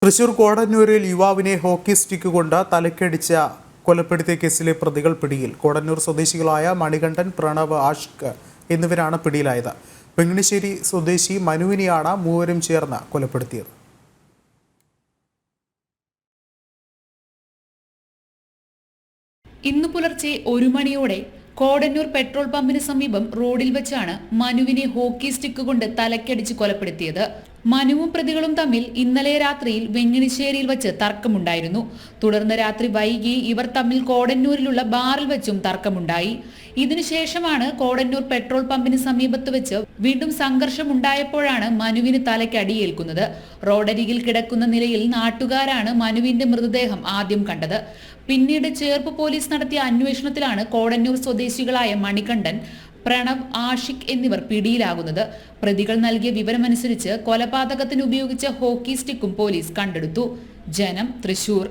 തൃശൂർ കോടന്നൂരിൽ യുവാവിനെ hockey stick കൊണ്ട് തലക്കടിച്ച കൊലപ്പെടുത്തിയ കേസിലെ പ്രതികൾ പിടിയിൽ. കോടന്നൂർ സ്വദേശികളായ മണികണ്ഠൻ, പ്രണവ്, ആഷിഖ് എന്നിവരാണ് പിടിയിലായത്. വെങ്ങണിശ്ശേരി സ്വദേശി മനുവിനെയാണ് മൂവരും ചേർന്ന് കൊലപ്പെടുത്തിയത്. ഇന്നു പുലർച്ചെ 1 മണിയോടെ കോടന്നൂർ പെട്രോൾ പമ്പിന് സമീപം റോഡിൽ വെച്ചാണ് മനുവിനെ ഹോക്കി സ്റ്റിക്ക് കൊണ്ട് തലക്കടിച്ച് കൊലപ്പെടുത്തിയത്. മനുവും പ്രതികളും തമ്മിൽ ഇന്നലെ രാത്രിയിൽ വെങ്ങണിശ്ശേരിയിൽ വെച്ച് തർക്കമുണ്ടായിരുന്നു. തുടർന്ന് രാത്രി വൈകി ഇവർ തമ്മിൽ കോടന്നൂരിലുള്ള ബാറിൽ വെച്ചും തർക്കമുണ്ടായി. ഇതിനുശേഷമാണ് കോടന്നൂർ പെട്രോൾ പമ്പിന് സമീപത്ത് വെച്ച് വീണ്ടും സംഘർഷമുണ്ടായപ്പോഴാണ് മനുവിന് തലയ്ക്ക് അടിയേൽക്കുന്നത്. റോഡരികിൽ കിടക്കുന്ന നിലയിൽ നാട്ടുകാരാണ് മനുവിന്റെ മൃതദേഹം ആദ്യം കണ്ടത്. പിന്നീട് ചേർപ്പ് പോലീസ് നടത്തിയ അന്വേഷണത്തിലാണ് കോടന്നൂർ സ്വദേശികളായ മണികണ്ഠൻ, പ്രണവ്, ആഷിഖ് എന്നിവർ പിടിയിലാകുന്നത്. പ്രതികൾ നൽകിയ വിവരമനുസരിച്ച് കൊലപാതകത്തിന് ഉപയോഗിച്ച ഹോക്കി സ്റ്റിക്കും പോലീസ് കണ്ടെടുത്തു. ജനം, തൃശൂർ.